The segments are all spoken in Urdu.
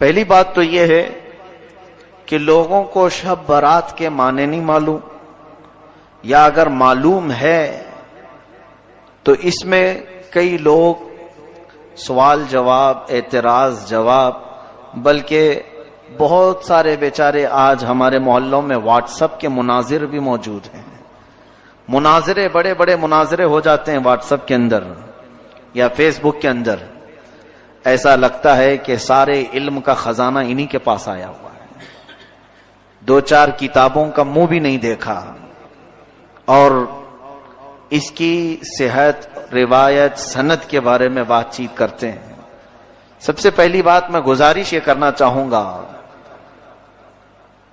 پہلی بات تو یہ ہے کہ لوگوں کو شب برات کے معنی نہیں معلوم، یا اگر معلوم ہے تو اس میں کئی لوگ سوال جواب، اعتراض جواب، بلکہ بہت سارے بیچارے آج ہمارے محلوں میں واٹس ایپ کے مناظر بھی موجود ہیں. مناظرے، بڑے بڑے مناظرے ہو جاتے ہیں واٹس ایپ کے اندر یا فیس بک کے اندر. ایسا لگتا ہے کہ سارے علم کا خزانہ انہی کے پاس آیا ہوا ہے. دو چار کتابوں کا منہ بھی نہیں دیکھا اور اس کی صحت، روایت، سند کے بارے میں بات چیت کرتے ہیں. سب سے پہلی بات میں گزارش یہ کرنا چاہوں گا،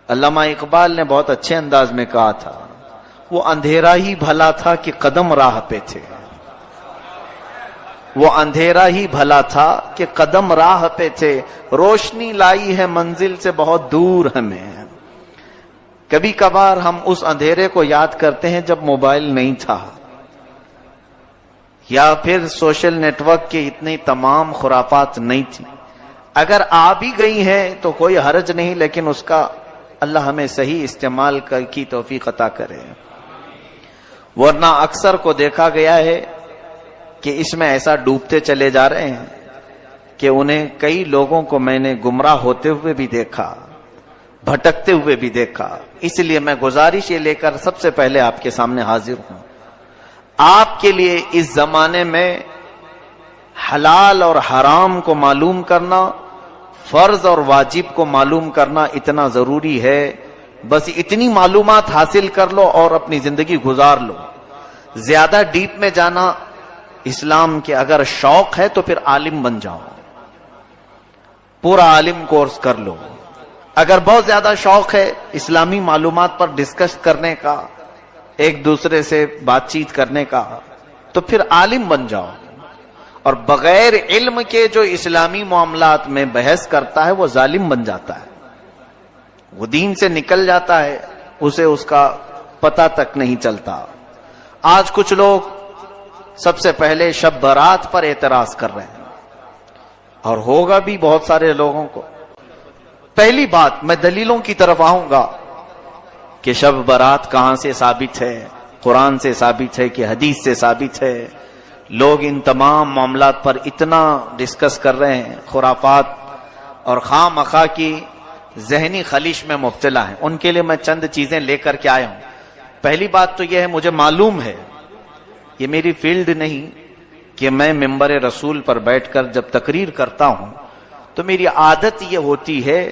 علامہ اقبال نے بہت اچھے انداز میں کہا تھا، وہ اندھیرا ہی بھلا تھا کہ قدم راہ پہ تھے. وہ اندھیرا ہی بھلا تھا کہ قدم راہ پہ تھے، روشنی لائی ہے منزل سے بہت دور ہمیں. کبھی کبھار ہم اس اندھیرے کو یاد کرتے ہیں جب موبائل نہیں تھا، یا پھر سوشل نیٹ ورک کے اتنی تمام خرافات نہیں تھی. اگر آ بھی گئی ہیں تو کوئی حرج نہیں، لیکن اس کا اللہ ہمیں صحیح استعمال کی توفیق عطا کرے. ورنہ اکثر کو دیکھا گیا ہے کہ اس میں ایسا ڈوبتے چلے جا رہے ہیں کہ انہیں کئی لوگوں کو میں نے گمراہ ہوتے ہوئے بھی دیکھا، بھٹکتے ہوئے بھی دیکھا. اس لیے میں گزارش یہ لے کر سب سے پہلے آپ کے سامنے حاضر ہوں. آپ کے لیے اس زمانے میں حلال اور حرام کو معلوم کرنا، فرض اور واجب کو معلوم کرنا اتنا ضروری ہے. بس اتنی معلومات حاصل کر لو اور اپنی زندگی گزار لو. زیادہ ڈیپ میں جانا اسلام کے اگر شوق ہے تو پھر عالم بن جاؤ، پورا عالم کورس کر لو. اگر بہت زیادہ شوق ہے اسلامی معلومات پر ڈسکس کرنے کا، ایک دوسرے سے بات چیت کرنے کا، تو پھر عالم بن جاؤ. اور بغیر علم کے جو اسلامی معاملات میں بحث کرتا ہے وہ ظالم بن جاتا ہے، وہ دین سے نکل جاتا ہے، اسے اس کا پتہ تک نہیں چلتا. آج کچھ لوگ سب سے پہلے شب برات پر اعتراض کر رہے ہیں، اور ہوگا بھی بہت سارے لوگوں کو. پہلی بات میں دلیلوں کی طرف آؤں گا کہ شب برات کہاں سے ثابت ہے. قرآن سے ثابت ہے کہ حدیث سے ثابت ہے. لوگ ان تمام معاملات پر اتنا ڈسکس کر رہے ہیں، خرافات اور خواہ مخواہ کی ذہنی خلیش میں مبتلا ہیں. ان کے لیے میں چند چیزیں لے کر کے آیا ہوں. پہلی بات تو یہ ہے، مجھے معلوم ہے، یہ میری فیلڈ نہیں کہ میں ممبر رسول پر بیٹھ کر جب تقریر کرتا ہوں تو میری عادت یہ ہوتی ہے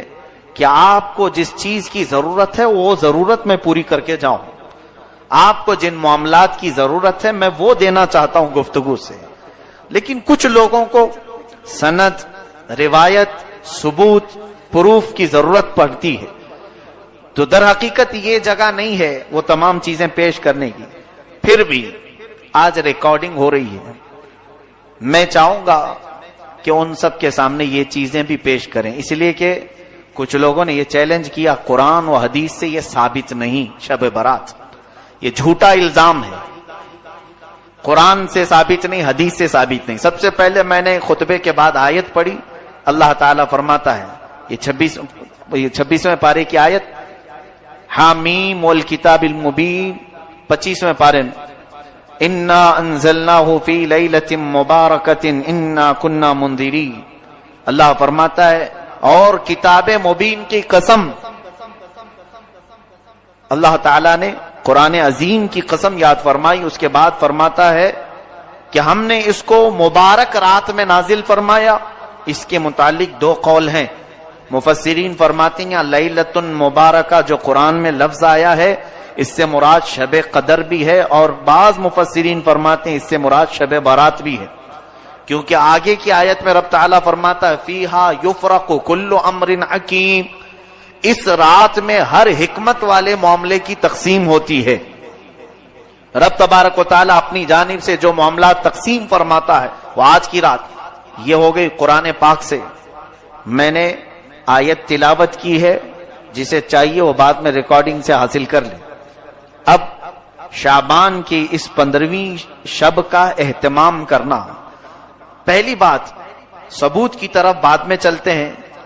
کہ آپ کو جس چیز کی ضرورت ہے وہ ضرورت میں پوری کر کے جاؤں. آپ کو جن معاملات کی ضرورت ہے میں وہ دینا چاہتا ہوں گفتگو سے. لیکن کچھ لوگوں کو سند، روایت، ثبوت، پروف کی ضرورت پڑتی ہے، تو در حقیقت یہ جگہ نہیں ہے وہ تمام چیزیں پیش کرنے کی. پھر بھی آج ریکارڈنگ ہو رہی ہے، میں چاہوں گا کہ ان سب کے سامنے یہ چیزیں بھی پیش کریں، اس لیے کہ کچھ لوگوں نے یہ چیلنج کیا قرآن و حدیث سے یہ ثابت نہیں شب برات. یہ جھوٹا الزام ہے. قرآن سے ثابت نہیں، حدیث سے ثابت نہیں. سب سے پہلے میں نے خطبے کے بعد آیت پڑھی. اللہ تعالیٰ فرماتا ہے، یہ 26ویں پارے کی آیت، حامیم والکتاب المبین، 25ویں پارے میں، انا انزلناہ فی لیلۃ مبارکۃ انا کنا منذرین. اللہ فرماتا ہے اور کتاب مبین کی قسم، اللہ تعالیٰ نے قرآن عظیم کی قسم یاد فرمائی. اس کے بعد فرماتا ہے کہ ہم نے اس کو مبارک رات میں نازل فرمایا. اس کے متعلق دو قول ہیں. مفسرین فرماتے ہیں لیلۃ مبارکہ جو قرآن میں لفظ آیا ہے اس سے مراد شب قدر بھی ہے، اور بعض مفسرین فرماتے ہیں اس سے مراد شب برات بھی ہے، کیونکہ آگے کی آیت میں رب تعالیٰ فرماتا ہے فیہا یفرق کل امر حکیم، اس رات میں ہر حکمت والے معاملے کی تقسیم ہوتی ہے. رب تبارک و تعالیٰ اپنی جانب سے جو معاملات تقسیم فرماتا ہے وہ آج کی رات یہ ہو گئی قرآن پاک سے. میں نے آیت تلاوت کی ہے، جسے چاہیے وہ بعد میں ریکارڈنگ سے حاصل کر لیں. اب شعبان کی اس 15ویں شب کا اہتمام کرنا، پہلی بات ثبوت کی طرف بعد میں چلتے ہیں.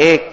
1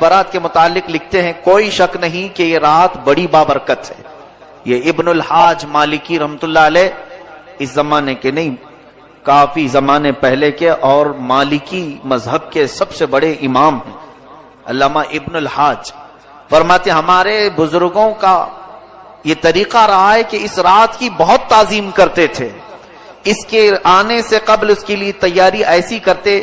برات کے متعلق لکھتے ہیں کوئی شک نہیں کہ یہ رات بڑی بابرکت ہے. یہ ابن الحاج مالکی رحمۃ اللہ علیہ اس زمانے کے نہیں، کافی زمانے پہلے کے، اور مالکی مذہب کے سب سے بڑے امام ہیں. علامہ ابن الحاج فرماتے ہمارے بزرگوں کا یہ طریقہ رہا ہے کہ اس رات کی بہت تعظیم کرتے تھے. اس کے آنے سے قبل اس کے لیے تیاری ایسی کرتے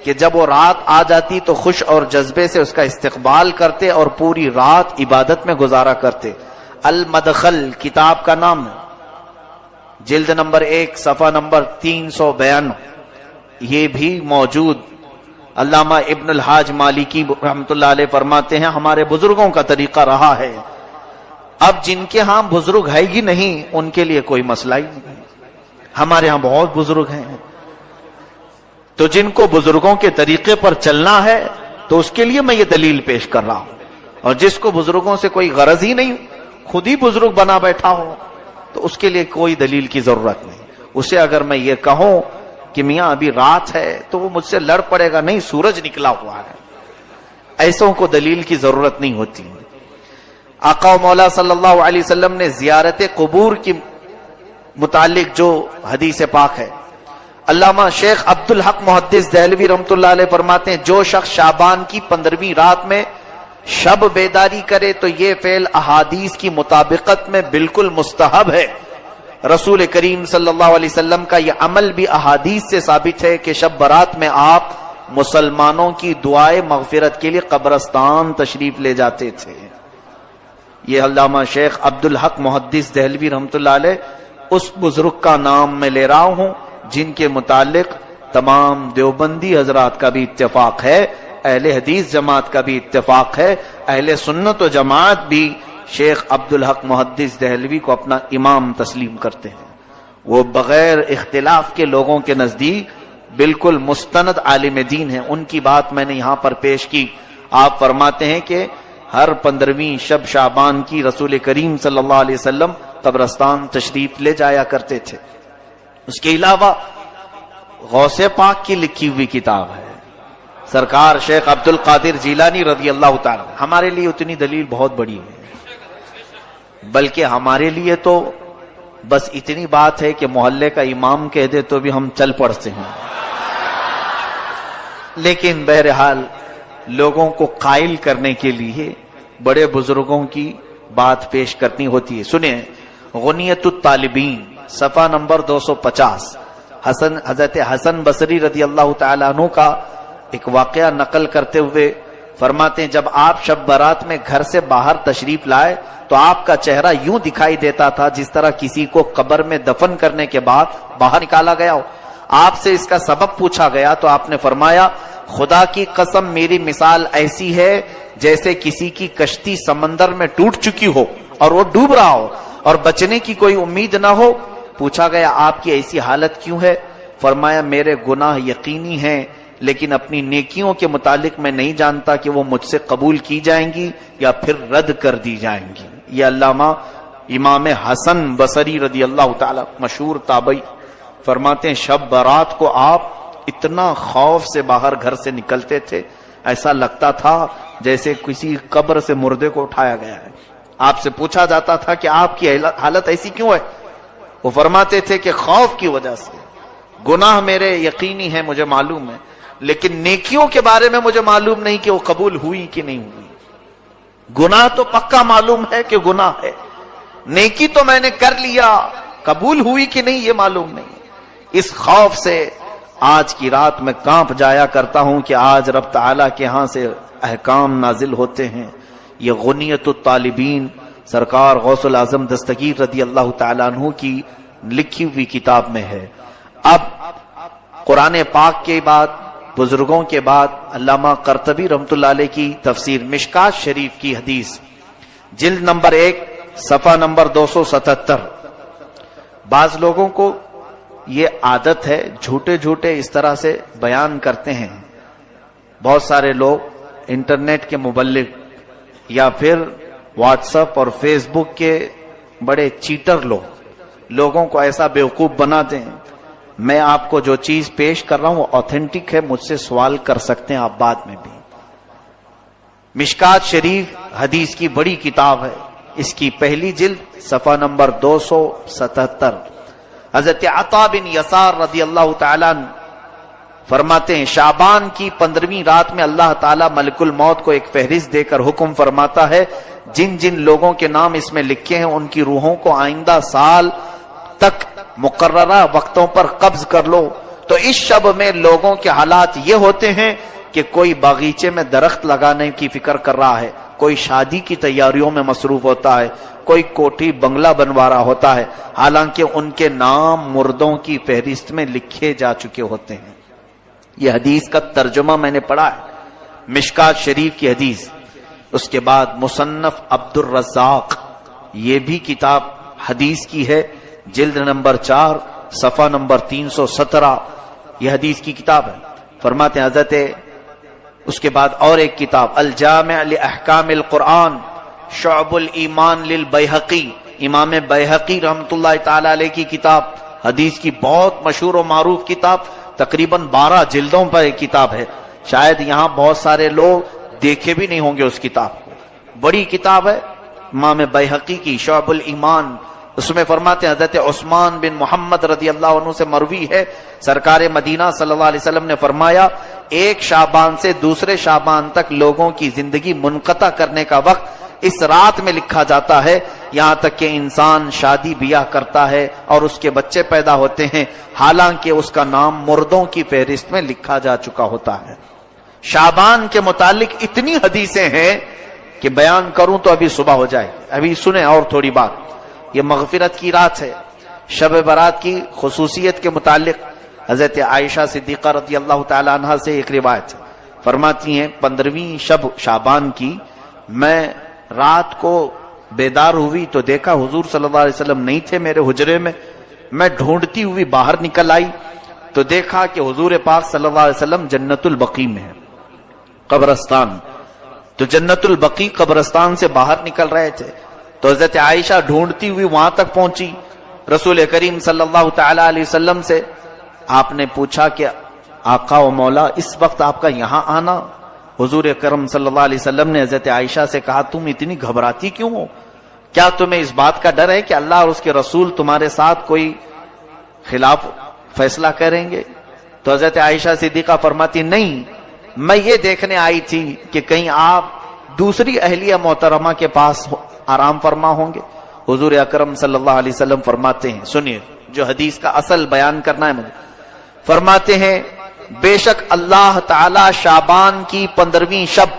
کہ جب وہ رات آ جاتی تو خوش اور جذبے سے اس کا استقبال کرتے اور پوری رات عبادت میں گزارا کرتے. المدخل کتاب کا نام ہے، جلد نمبر 1 صفحہ نمبر 392 یہ بھی موجود. علامہ ابن الحاج مالکی رحمۃ اللہ علیہ فرماتے ہیں ہمارے بزرگوں کا طریقہ رہا ہے. اب جن کے ہاں بزرگ ہے ہی نہیں ان کے لیے کوئی مسئلہ ہی نہیں. ہمارے ہاں بہت بزرگ ہیں، تو جن کو بزرگوں کے طریقے پر چلنا ہے تو اس کے لیے میں یہ دلیل پیش کر رہا ہوں. اور جس کو بزرگوں سے کوئی غرض ہی نہیں، خود ہی بزرگ بنا بیٹھا ہو، تو اس کے لیے کوئی دلیل کی ضرورت نہیں. اسے اگر میں یہ کہوں کہ میاں ابھی رات ہے تو وہ مجھ سے لڑ پڑے گا، نہیں سورج نکلا ہوا ہے. ایسوں کو دلیل کی ضرورت نہیں ہوتی. آقا و مولا صلی اللہ علیہ وسلم نے زیارت قبور کی متعلق جو حدیث پاک ہے، علامہ شیخ عبدالحق محدث دہلوی رحمۃ اللہ علیہ فرماتے ہیں جو شخص شعبان کی 15ویں رات میں شب بیداری کرے تو یہ فعل احادیث کی مطابقت میں بالکل مستحب ہے. رسول کریم صلی اللہ علیہ وسلم کا یہ عمل بھی احادیث سے ثابت ہے کہ شب برات میں آپ مسلمانوں کی دعائے مغفرت کے لیے قبرستان تشریف لے جاتے تھے. یہ علامہ شیخ عبدالحق محدث دہلوی رحمۃ اللہ علیہ اس بزرگ کا نام میں لے رہا ہوں جن کے متعلق تمام دیوبندی حضرات کا بھی اتفاق ہے، اہل حدیث جماعت کا بھی اتفاق ہے، اہل سنت و جماعت بھی شیخ عبدالحق محدث دہلوی کو اپنا امام تسلیم کرتے ہیں. وہ بغیر اختلاف کے لوگوں کے نزدیک بالکل مستند عالم دین ہیں. ان کی بات میں نے یہاں پر پیش کی. آپ فرماتے ہیں کہ ہر 15ویں شب شعبان کی رسول کریم صلی اللہ علیہ وسلم قبرستان تشریف لے جایا کرتے تھے. اس کے علاوہ غوث پاک کی لکھی ہوئی کتاب ہے، سرکار شیخ عبد القادر جیلانی رضی اللہ تعالی. ہمارے لیے اتنی دلیل بہت بڑی ہے، بلکہ ہمارے لیے تو بس اتنی بات ہے کہ محلے کا امام کہہ دے تو بھی ہم چل پڑتے ہیں. لیکن بہرحال لوگوں کو قائل کرنے کے لیے بڑے بزرگوں کی بات پیش کرنی ہوتی ہے. سنیں غنیت الطالبین صفحہ نمبر 250 حضرت حسن بصری رضی اللہ تعالیٰ عنہ کا ایک واقعہ نقل کرتے ہوئے فرماتے ہیں جب آپ شب برات میں گھر سے باہر تشریف لائے تو آپ کا چہرہ یوں دکھائی دیتا تھا جس طرح کسی کو قبر میں دفن کرنے کے بعد باہر نکالا گیا ہو. آپ سے اس کا سبب پوچھا گیا تو آپ نے فرمایا خدا کی قسم میری مثال ایسی ہے جیسے کسی کی کشتی سمندر میں ٹوٹ چکی ہو اور وہ ڈوب رہا ہو اور بچنے کی کوئی امید نہ ہو. پوچھا گیا آپ کی ایسی حالت کیوں ہے؟ فرمایا میرے گناہ یقینی ہیں لیکن اپنی نیکیوں کے متعلق میں نہیں جانتا کہ وہ مجھ سے قبول کی جائیں گی یا پھر رد کر دی جائیں گی. یہ علامہ امام حسن بصری رضی اللہ تعالی مشہور تابعی فرماتے ہیں شب برات کو آپ اتنا خوف سے باہر گھر سے نکلتے تھے ایسا لگتا تھا جیسے کسی قبر سے مردے کو اٹھایا گیا ہے. آپ سے پوچھا جاتا تھا کہ آپ کی حالت ایسی کیوں ہے؟ وہ فرماتے تھے کہ خوف کی وجہ سے. گناہ میرے یقینی ہے مجھے معلوم ہے لیکن نیکیوں کے بارے میں مجھے معلوم نہیں کہ وہ قبول ہوئی کہ نہیں ہوئی. گناہ تو پکا معلوم ہے کہ گناہ ہے، نیکی تو میں نے کر لیا، قبول ہوئی کہ نہیں یہ معلوم نہیں. اس خوف سے آج کی رات میں کانپ جایا کرتا ہوں کہ آج رب تعالیٰ کے ہاں سے احکام نازل ہوتے ہیں. یہ غنیت الطالبین سرکار غوث العظم دستگیر رضی اللہ تعالیٰ عنہ کی لکھی ہوئی کتاب میں ہے. اب قرآن پاک کے بعد بزرگوں کے بعد علامہ قرطبی رحمۃ اللہ علیہ کی تفسیر مشکات شریف کی حدیث جلد نمبر 1 صفحہ نمبر 277. بعض لوگوں کو یہ عادت ہے جھوٹے جھوٹے اس طرح سے بیان کرتے ہیں. بہت سارے لوگ انٹرنیٹ کے مبلغ یا پھر واٹس ایپ اور فیس بک کے بڑے چیٹر لوگوں کو ایسا بیوقوف بنا دیں. میں آپ کو جو چیز پیش کر رہا ہوں وہ آتھینٹک ہے، مجھ سے سوال کر سکتے ہیں آپ بعد میں بھی۔ مشکات شریف حدیث کی بڑی کتاب ہے، اس کی پہلی جلد صفحہ نمبر 277۔ حضرت عطا بن یسار رضی اللہ تعالیٰ عنہ فرماتے ہیں شعبان کی 15ویں رات میں اللہ تعالیٰ ملک الموت کو ایک فہرست دے کر حکم فرماتا ہے جن جن لوگوں کے نام اس میں لکھے ہیں ان کی روحوں کو آئندہ سال تک مقررہ وقتوں پر قبض کر لو۔ تو اس شب میں لوگوں کے حالات یہ ہوتے ہیں کہ کوئی باغیچے میں درخت لگانے کی فکر کر رہا ہے، کوئی شادی کی تیاریوں میں مصروف ہوتا ہے، کوئی کوٹھی بنگلہ بنوا رہا ہوتا ہے، حالانکہ ان کے نام مردوں کی فہرست میں لکھے جا چکے ہوتے ہیں۔ یہ حدیث کا ترجمہ میں نے پڑھا ہے، مشکات شریف کی حدیث۔ اس کے بعد مصنف عبد الرزاق، یہ بھی کتاب حدیث کی ہے، جلد نمبر 4 صفحہ نمبر 317، یہ حدیث کی کتاب ہے۔ فرماتے ہیں حضرت، اس کے بعد اور ایک کتاب الجامع لاحکام القرآن شعب الایمان للبیہقی، امام بیہقی رحمۃ اللہ تعالی علیہ کی کتاب، حدیث کی بہت مشہور و معروف کتاب، تقریباً 12 جلدوں پر ایک کتاب ہے، شاید یہاں بہت سارے لوگ دیکھے بھی نہیں ہوں گے اس کتاب کو، بڑی کتاب ہے امام بیہقی کی شعب الایمان۔ اس میں فرماتے ہیں حضرت عثمان بن محمد رضی اللہ عنہ سے مروی ہے، سرکار مدینہ صلی اللہ علیہ وسلم نے فرمایا ایک شعبان سے دوسرے شعبان تک لوگوں کی زندگی منقطع کرنے کا وقت اس رات میں لکھا جاتا ہے، یہاں تک کہ انسان شادی بیاہ کرتا ہے اور اس کے بچے پیدا ہوتے ہیں، حالانکہ اس کا نام مردوں کی فہرست میں لکھا جا چکا ہوتا ہے۔ شعبان کے متعلق اتنی حدیثیں ہیں کہ بیان کروں تو ابھی صبح ہو جائے۔ ابھی سنیں اور تھوڑی بات، یہ مغفرت کی رات ہے، شب برات کی خصوصیت کے متعلق حضرت عائشہ صدیقہ رضی اللہ تعالی عنہا سے ایک روایت ہے، فرماتی ہیں 15ویں شب شعبان کی میں رات کو بیدار ہوئی تو دیکھا حضور صلی اللہ علیہ وسلم نہیں تھے میرے حجرے میں، میں ڈھونڈتی ہوئی باہر نکل آئی تو دیکھا کہ حضور پاک صلی اللہ علیہ وسلم جنت البقیع میں ہے، قبرستان، تو جنت البقیع قبرستان سے باہر نکل رہے تھے، تو حضرت عائشہ ڈھونڈتی ہوئی وہاں تک پہنچی، رسول کریم صلی اللہ تعالی علیہ وسلم سے آپ نے پوچھا کہ آقا و مولا اس وقت آپ کا یہاں آنا؟ حضور اکرم صلی اللہ علیہ وسلم نے حضرت عائشہ سے کہا تم اتنی گھبراتی کیوں ہو؟ کیا تمہیں اس بات کا ڈر ہے کہ اللہ اور اس کے رسول تمہارے ساتھ کوئی خلاف فیصلہ کریں گے؟ تو حضرت عائشہ صدیقہ فرماتی نہیں، میں یہ دیکھنے آئی تھی کہ کہیں آپ دوسری اہلیہ محترمہ کے پاس آرام فرما ہوں گے۔ حضور اکرم صلی اللہ علیہ وسلم فرماتے ہیں، سنیے جو حدیث کا اصل بیان کرنا ہے مجھے، فرماتے ہیں بے شک اللہ تعالی شعبان کی 15ویں شب،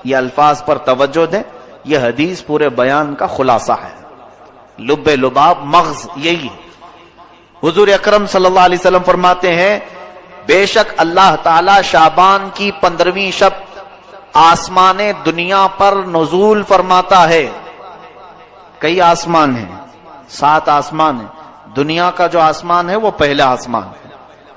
یہ الفاظ پر توجہ دیں، یہ حدیث پورے بیان کا خلاصہ ہے، لب لباب مغز یہی ہے۔ حضور اکرم صلی اللہ علیہ وسلم فرماتے ہیں بے شک اللہ تعالی شعبان کی 15ویں شب آسمان دنیا پر نزول فرماتا ہے۔ کئی آسمان ہیں، 7 آسمان ہیں، دنیا کا جو آسمان ہے وہ پہلا آسمان ہے،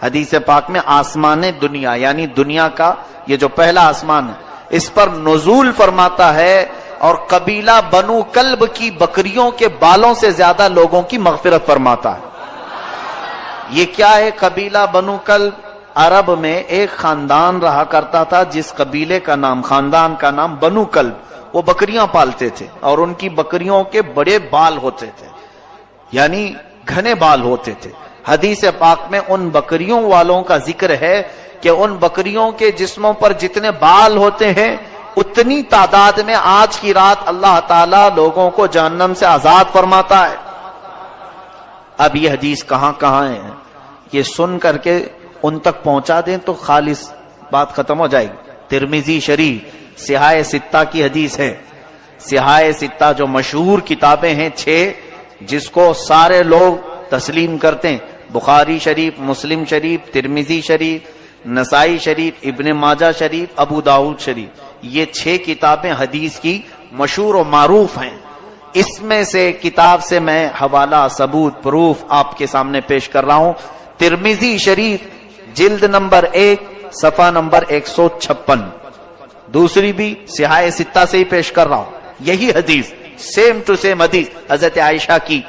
حدیث پاک میں آسمان دنیا یعنی دنیا کا یہ جو پہلا آسمان ہے اس پر نزول فرماتا ہے، اور قبیلہ بنو کلب کی بکریوں کے بالوں سے زیادہ لوگوں کی مغفرت فرماتا ہے۔ یہ کیا ہے قبیلہ بنو کلب؟ عرب میں ایک خاندان رہا کرتا تھا جس قبیلے کا نام، خاندان کا نام بنو کلب، وہ بکریاں پالتے تھے اور ان کی بکریوں کے بڑے بال ہوتے تھے، یعنی گھنے بال ہوتے تھے۔ حدیث پاک میں ان بکریوں والوں کا ذکر ہے کہ ان بکریوں کے جسموں پر جتنے بال ہوتے ہیں اتنی تعداد میں آج کی رات اللہ تعالیٰ لوگوں کو جہنم سے آزاد فرماتا ہے۔ اب یہ حدیث کہاں کہاں ہے یہ سن کر کے ان تک پہنچا دیں تو خالص بات ختم ہو جائے گی۔ ترمذی شریف سیاہ ستہ کی حدیث ہے، سیاہ ستہ جو مشہور کتابیں ہیں 6 جس کو سارے لوگ تسلیم کرتے ہیں، بخاری شریف، مسلم شریف، ترمذی شریف، نسائی شریف، ابن ماجہ شریف، ابو داؤد شریف، یہ 6 کتابیں حدیث کی مشہور و معروف ہیں۔ اس میں سے کتاب سے میں حوالہ، ثبوت، پروف آپ کے سامنے پیش کر رہا ہوں۔ ترمذی شریف جلد نمبر 1 صفحہ نمبر 156، دوسری بھی سیاہ ستہ سے ہی پیش کر رہا ہوں، یہی حدیث سیم ٹو سیم حدیث حضرت عائشہ کی،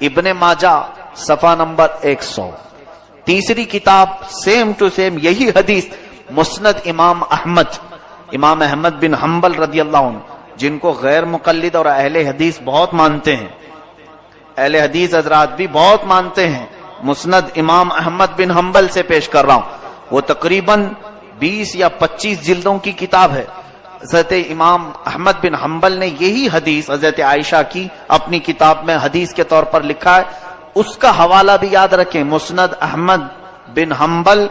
ابن ماجہ صفحہ نمبر 100، تیسری کتاب سیم ٹو سیم یہی حدیث مسند امام احمد بن حنبل رضی اللہ عنہ، جن کو غیر مقلد اور اہل حدیث بہت مانتے ہیں، اہل حدیث حضرات بھی بہت مانتے ہیں، مسند امام احمد بن حنبل سے پیش کر رہا ہوں۔ وہ تقریباً 20 یا 25 جلدوں کی کتاب ہے۔ حضرت امام احمد بن حنبل نے یہی حدیث حضرت عائشہ کی اپنی کتاب میں حدیث کے طور پر لکھا ہے، اس کا حوالہ بھی یاد رکھیں، مسند احمد بن حنبل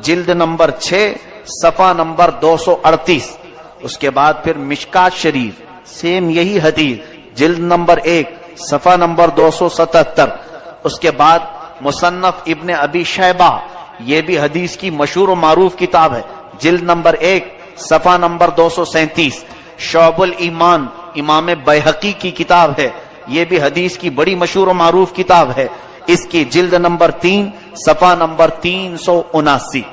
جلد نمبر 6 صفحہ نمبر 238۔ اس کے بعد پھر مشکات شریف سیم یہی حدیث جلد نمبر 1 صفحہ نمبر 277۔ اس کے بعد مصنف ابن ابی شیبہ، یہ بھی حدیث کی مشہور و معروف کتاب ہے، جلد نمبر 1 صفحہ نمبر 237۔ شعب الایمان امام بیہقی کی کتاب ہے، یہ بھی حدیث کی بڑی مشہور و معروف کتاب ہے، اس کی جلد نمبر 3 صفحہ نمبر 379۔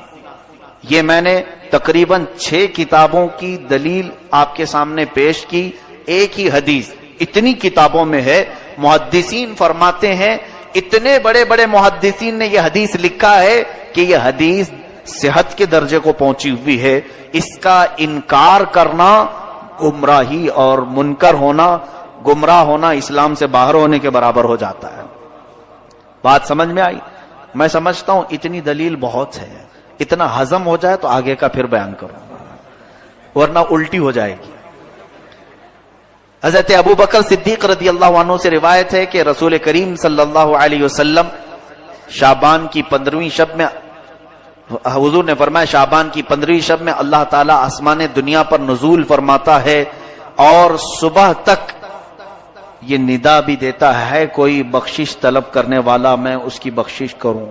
یہ میں نے تقریباً 6 کتابوں کی دلیل آپ کے سامنے پیش کی، ایک ہی حدیث اتنی کتابوں میں ہے۔ محدثین فرماتے ہیں، اتنے بڑے بڑے محدثین نے یہ حدیث لکھا ہے کہ یہ حدیث صحت کے درجے کو پہنچی ہوئی ہے، اس کا انکار کرنا گمراہی اور منکر ہونا، گمراہ ہونا اسلام سے باہر ہونے کے برابر ہو جاتا ہے۔ بات سمجھ میں آئی؟ میں سمجھتا ہوں اتنی دلیل بہت ہے، اتنا ہضم ہو جائے تو آگے کا پھر بیان کروں گا، ورنہ الٹی ہو جائے گی۔ حضرت ابو بکر صدیق رضی اللہ عنہ سے روایت ہے کہ رسول کریم صلی اللہ علیہ وسلم شعبان کی 15ویں شب میں، حضور نے فرمایا شعبان کی 15ویں شب میں اللہ تعالیٰ آسمان دنیا پر نزول فرماتا ہے اور صبح تک یہ ندا بھی دیتا ہے کوئی بخشش طلب کرنے والا میں اس کی بخشش کروں۔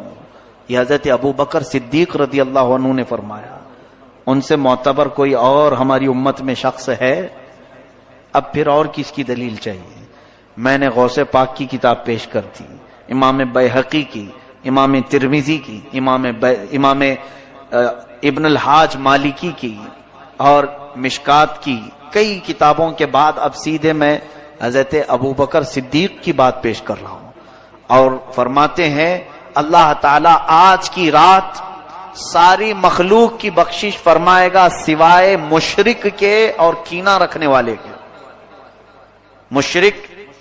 یہ حضرت ابو بکر صدیق رضی اللہ عنہ نے فرمایا۔ ان سے معتبر کوئی اور ہماری امت میں شخص ہے؟ اب پھر اور کس کی دلیل چاہیے؟ میں نے غوث پاک کی کتاب پیش کر دی، امام بیہقی کی، امام ترمذی کی، امام ابن الحاج مالکی کی اور مشکات کی، کئی کتابوں کے بعد اب سیدھے میں حضرت ابو بکر صدیق کی بات پیش کر رہا ہوں۔ اور فرماتے ہیں اللہ تعالیٰ آج کی رات ساری مخلوق کی بخشش فرمائے گا سوائے مشرک کے اور کینہ رکھنے والے کے۔ مشرک،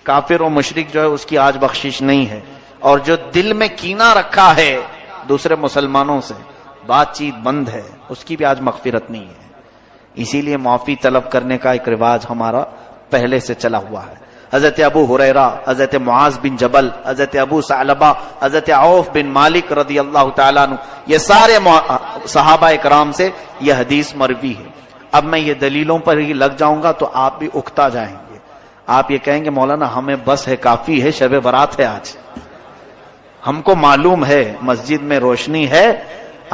کافر و مشرک جو ہے اس کی آج بخشش نہیں ہے، اور جو دل میں کینہ رکھا ہے دوسرے مسلمانوں سے، بات چیت بند ہے، اس کی بھی آج مغفرت نہیں ہے۔ اسی لیے معافی طلب کرنے کا ایک رواج ہمارا پہلے سے چلا ہوا ہے۔ حضرت ابو ہریرہ، حضرت معاذ بن جبل، حضرت ابو ثعلبہ، حضرت عوف بن مالک رضی اللہ تعالیٰ عنہ، یہ سارے صحابہ کرام سے یہ حدیث مروی ہے۔ اب میں یہ دلیلوں پر ہی لگ جاؤں گا تو آپ بھی اکتا جائیں گے، آپ یہ کہیں گے مولانا ہمیں بس ہے، کافی ہے، شب برات ہے آج، ہم کو معلوم ہے مسجد میں روشنی ہے،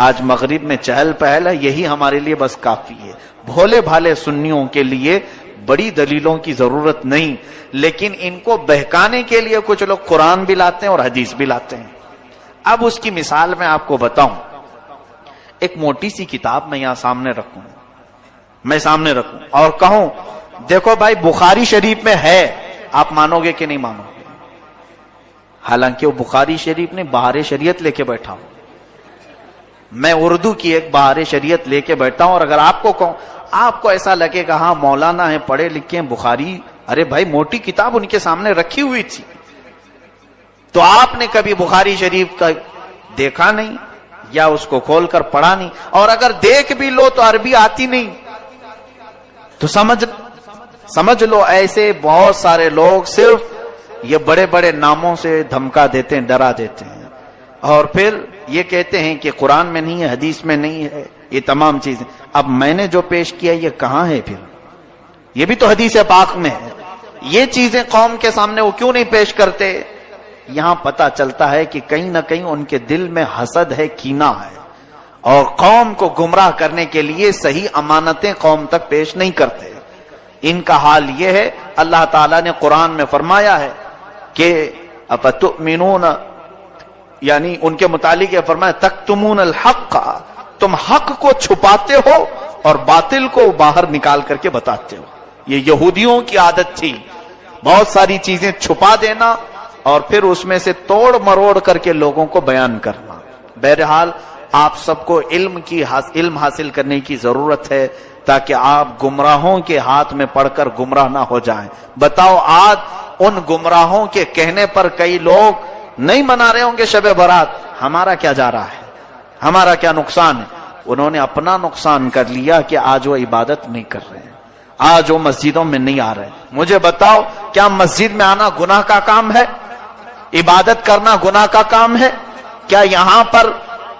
آج مغرب میں چہل پہل ہے، یہی ہمارے لیے بس کافی ہے۔ بھولے بھالے سنیوں کے لیے بڑی دلیلوں کی ضرورت نہیں، لیکن ان کو بہکانے کے لیے کچھ لوگ قرآن بھی لاتے ہیں اور حدیث بھی لاتے ہیں۔ اب اس کی مثال میں آپ کو بتاؤں، ایک موٹی سی کتاب میں یہاں سامنے رکھوں اور کہوں دیکھو بھائی بخاری شریف میں ہے، آپ مانو گے کہ نہیں مانو گے؟ حالانکہ وہ بخاری شریف نے بہار شریعت لے کے بیٹھا ہوں، میں اردو کی ایک بہار شریعت لے کے بیٹھا ہوں، اور اگر آپ کو کہوں، آپ کو ایسا لگے گا ہاں مولانا ہیں، پڑھے لکھے ہیں، بخاری، ارے بھائی موٹی کتاب ان کے سامنے رکھی ہوئی تھی، تو آپ نے کبھی بخاری شریف کا دیکھا نہیں یا اس کو کھول کر پڑھا نہیں، اور اگر دیکھ بھی لو تو عربی آتی نہیں، تو سمجھ لو ایسے بہت سارے لوگ صرف یہ بڑے بڑے ناموں سے دھمکا دیتے ہیں، ڈرا دیتے ہیں، اور پھر یہ کہتے ہیں کہ قرآن میں نہیں ہے، حدیث میں نہیں ہے، یہ تمام چیزیں۔ اب میں نے جو پیش کیا یہ کہاں ہے؟ پھر یہ بھی تو حدیث پاک میں ہے، یہ چیزیں قوم کے سامنے وہ کیوں نہیں پیش کرتے؟ یہاں پتہ چلتا ہے کہ کہیں نہ کہیں ان کے دل میں حسد ہے، کینہ ہے، اور قوم کو گمراہ کرنے کے لیے صحیح امانتیں قوم تک پیش نہیں کرتے۔ ان کا حال یہ ہے، اللہ تعالیٰ نے قرآن میں فرمایا ہے کہ افتؤمنون، یعنی ان کے متعلق یہ فرمایا تکتمون الحق، تم حق کو چھپاتے ہو اور باطل کو باہر نکال کر کے بتاتے ہو۔ یہ یہودیوں کی عادت تھی، بہت ساری چیزیں چھپا دینا اور پھر اس میں سے توڑ مروڑ کر کے لوگوں کو بیان کرنا۔ بہرحال آپ سب کو علم حاصل کرنے کی ضرورت ہے تاکہ آپ گمراہوں کے ہاتھ میں پڑ کر گمراہ نہ ہو جائیں. بتاؤ آج ان گمراہوں کے کہنے پر کئی لوگ نہیں منا رہے ہوں گے شب برات. ہمارا کیا جا رہا ہے؟ ہمارا کیا نقصان ہے؟ انہوں نے اپنا نقصان کر لیا کہ آج وہ عبادت نہیں کر رہے ہیں, آج وہ مسجدوں میں نہیں آ رہے. مجھے بتاؤ کیا مسجد میں آنا گناہ کا کام ہے؟ عبادت کرنا گناہ کا کام ہے؟ کیا یہاں پر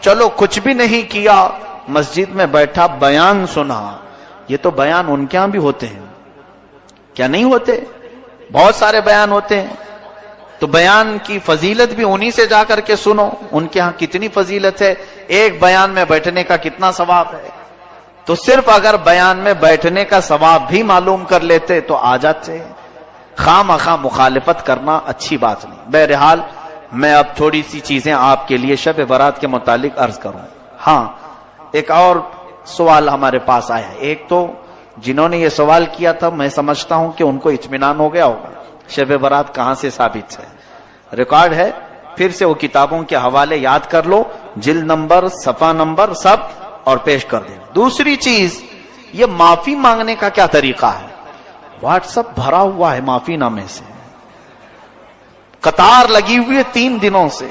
چلو کچھ بھی نہیں کیا, مسجد میں بیٹھا بیان سنا, یہ تو بیان ان کے ہاں بھی ہوتے ہیں, کیا نہیں ہوتے؟ بہت سارے بیان ہوتے ہیں. تو بیان کی فضیلت بھی انہی سے جا کر کے سنو, ان کے ہاں کتنی فضیلت ہے, ایک بیان میں بیٹھنے کا کتنا ثواب ہے. تو صرف اگر بیان میں بیٹھنے کا ثواب بھی معلوم کر لیتے تو آ جاتے. خواہ مخواہ مخالفت کرنا اچھی بات نہیں. بہرحال میں اب تھوڑی سی چیزیں آپ کے لیے شب برات کے متعلق عرض کروں. ہاں, ایک اور سوال ہمارے پاس آیا ہے. ایک تو جنہوں نے یہ سوال کیا تھا میں سمجھتا ہوں کہ ان کو اطمینان ہو گیا ہوگا شب برات کہاں سے ثابت ہے, ریکارڈ ہے. پھر سے وہ کتابوں کے حوالے یاد کر لو, جلد نمبر, صفحہ نمبر سب, اور پیش کر دیں. دوسری چیز, یہ معافی مانگنے کا کیا طریقہ ہے؟ واٹس ایپ بھرا ہوا ہے معافی نامے سے, قطار لگی ہوئی ہے 3 دنوں سے,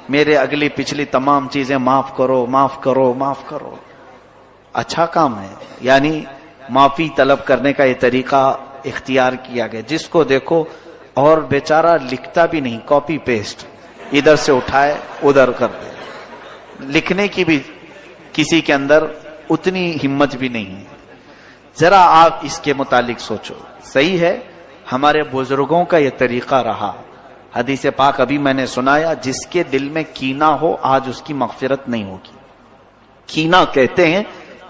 میرے اگلی پچھلی تمام چیزیں معاف کرو, معاف کرو, معاف کرو. اچھا کام ہے, یعنی معافی طلب کرنے کا یہ طریقہ اختیار کیا گیا. جس کو دیکھو اور بیچارہ لکھتا بھی نہیں, کاپی پیسٹ, ادھر سے اٹھائے ادھر کر دے. لکھنے کی بھی کسی کے اندر اتنی ہمت بھی نہیں ہے. ذرا آپ اس کے متعلق سوچو. صحیح ہے, ہمارے بزرگوں کا یہ طریقہ رہا. حدیث پاک ابھی میں نے سنایا, جس کے دل میں کینہ ہو آج اس کی مغفرت نہیں ہوگی. کینہ کہتے ہیں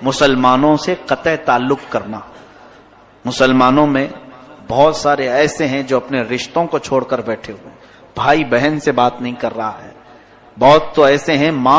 مسلمانوں سے قطع تعلق کرنا. مسلمانوں میں بہت سارے ایسے ہیں جو اپنے رشتوں کو چھوڑ کر بیٹھے ہوئے, بھائی بہن سے بات نہیں کر رہا ہے. بہت تو ایسے ہیں ماں